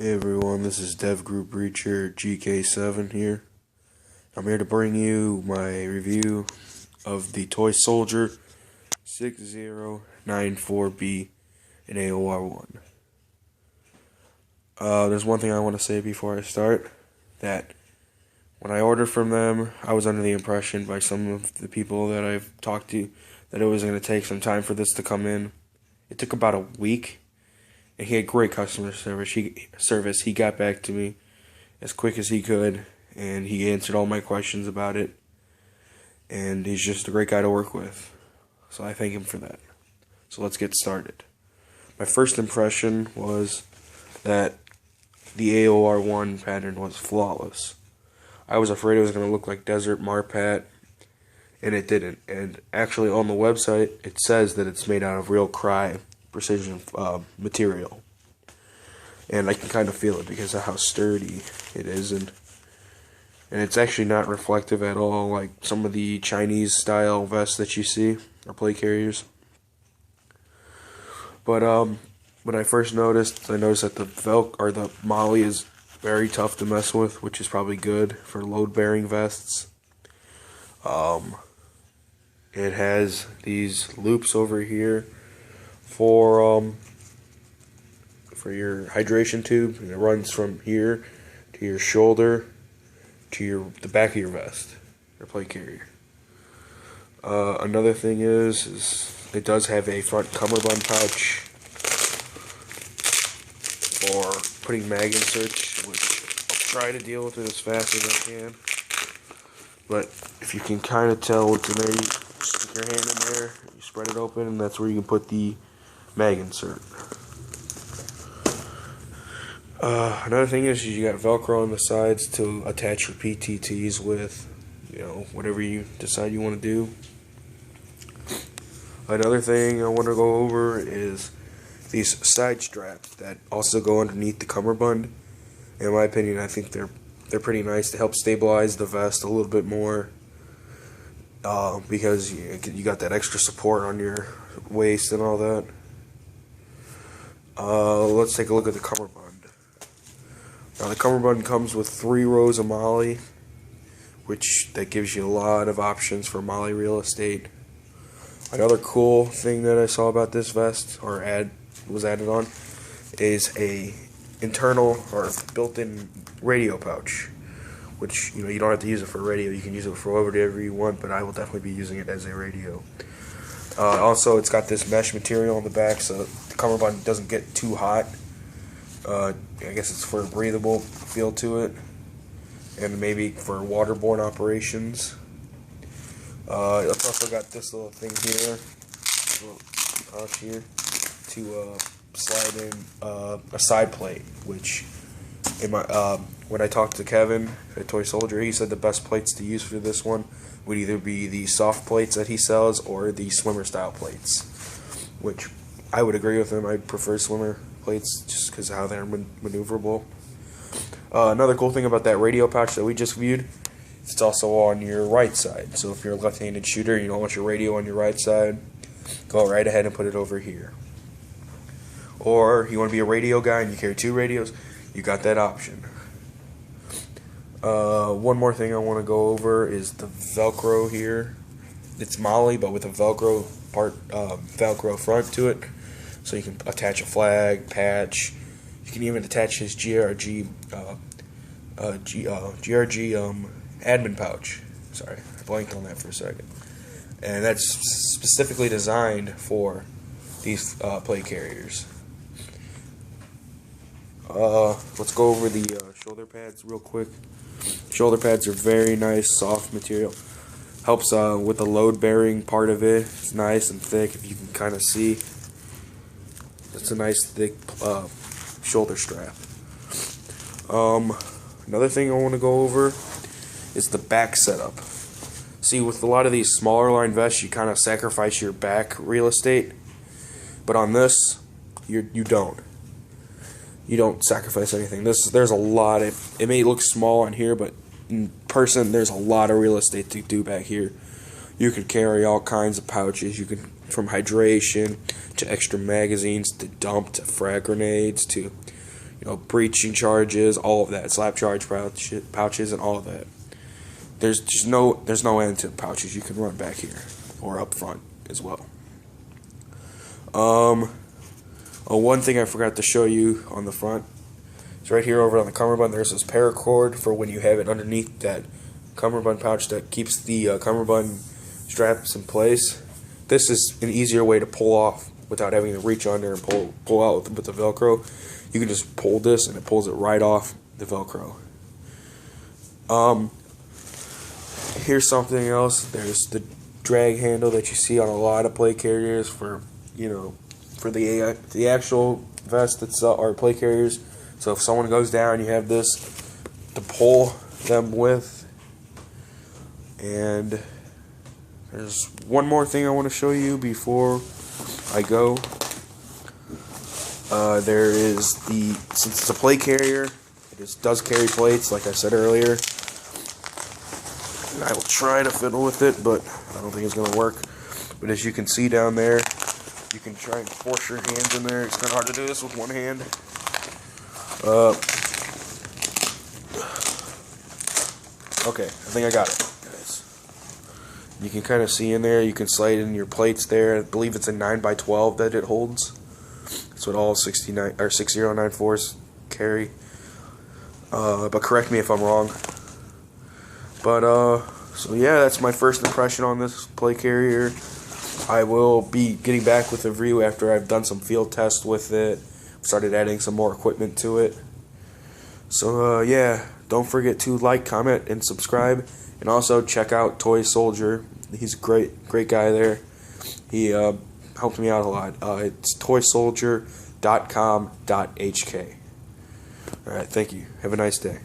Hey everyone, this is Dev Group Reacher GK7 here. I'm here to bring you my review of the Toysoldier 6094B in AOR1. There's one thing I want to say before I start, that when I ordered from them, I was under the impression by some of the people that I've talked to that it was going to take some time for this to come in. It took about a week. And he had great customer service. He got back to me as quick as he could, and he answered all my questions about it. And he's just a great guy to work with. So I thank him for that. So let's get started. My first impression was that the AOR1 pattern was flawless. I was afraid it was going to look like Desert Marpat, and it didn't. And actually on the website, it says that it's made out of real Cry precision material, and I can kind of feel it because of how sturdy it is, and it's actually not reflective at all like some of the Chinese style vests that you see, or plate carriers. But when I first noticed, I noticed that the MOLLE is very tough to mess with, which is probably good for load bearing vests. It has these loops over here for your hydration tube, and it runs from here to your shoulder to the back of your vest or plate carrier. Another thing is it does have a front cummerbund pouch for putting mag inserts, which I'll try to deal with it as fast as I can. But if you can kind of tell what's in there, you stick your hand in there, you spread it open, and that's where you can put the mag insert. Another thing is you got Velcro on the sides to attach your PTTs with, whatever you decide you want to do. Another thing I want to go over is these side straps that also go underneath the cummerbund. In my opinion, I think they're pretty nice to help stabilize the vest a little bit more, because you got that extra support on your waist and all that. Let's take a look at the cummerbund. Now the cummerbund comes with 3 rows of MOLLE, that gives you a lot of options for MOLLE real estate. Another cool thing that I saw about this vest, or was added on, is a internal or built-in radio pouch, which you don't have to use it for radio. You can use it for whatever you want, but I will definitely be using it as a radio. Also, it's got this mesh material on the back, so the cummerbund doesn't get too hot. I guess it's for a breathable feel to it, and maybe for waterborne operations. It's also got this little thing here, little pouch here, to slide in a side plate, which when I talked to Kevin at Toysoldier, he said the best plates to use for this one would either be the soft plates that he sells or the swimmer style plates, which I would agree with him. I prefer swimmer plates just because of how they're maneuverable. Another cool thing about that radio pouch that we just viewed, it's also on your right side. So if you're a left-handed shooter and you don't want your radio on your right side, go right ahead and put it over here. Or you want to be a radio guy and you carry 2 radios, you got that option. One more thing I want to go over is the Velcro here. It's MOLLE, but with a Velcro front to it, so you can attach a flag, patch. You can even attach his GRG admin pouch. Sorry, I blanked on that for a second. And that's specifically designed for these plate carriers. Let's go over the shoulder pads real quick. Shoulder pads are very nice, soft material. Helps with the load bearing part of it. It's nice and thick, if you can kind of see. It's a nice thick shoulder strap. Another thing I want to go over is the back setup. See, with a lot of these smaller line vests, you kind of sacrifice your back real estate, but on this, you don't. You don't sacrifice anything. There's a lot. It may look small on here, but in person, there's a lot of real estate to do back here. You can carry all kinds of pouches. You can, from hydration to extra magazines to dump to frag grenades to breaching charges, all of that, slap charge pouches, and all of that. There's no end to pouches you can run back here or up front as well. One thing I forgot to show you on the front is right here over on the cummerbund. There's this paracord for when you have it underneath that cummerbund pouch that keeps the cummerbund straps in place. This is an easier way to pull off without having to reach under and pull out with the Velcro. You can just pull this and it pulls it right off the Velcro. Here's something else. There's the drag handle that you see on a lot of plate carriers for the actual vest itself, or plate carriers. So if someone goes down, you have this to pull them with. And there's one more thing I want to show you before I go. Since it's a plate carrier, it does carry plates, like I said earlier. And I will try to fiddle with it, but I don't think it's going to work. But as you can see down there, you can try and force your hands in there. It's kind of hard to do this with one hand. Okay, I think I got it, guys. You can kind of see in there. You can slide in your plates there. I believe it's a 9x12 that it holds. That's what all 6094s carry. But correct me if I'm wrong. But so yeah, that's my first impression on this plate carrier. I will be getting back with a review after I've done some field tests with it, started adding some more equipment to it. So yeah, don't forget to like, comment, and subscribe, and also check out Toysoldier. He's a great guy there. He helped me out a lot. It's toysoldier.com.hk. Alright, thank you. Have a nice day.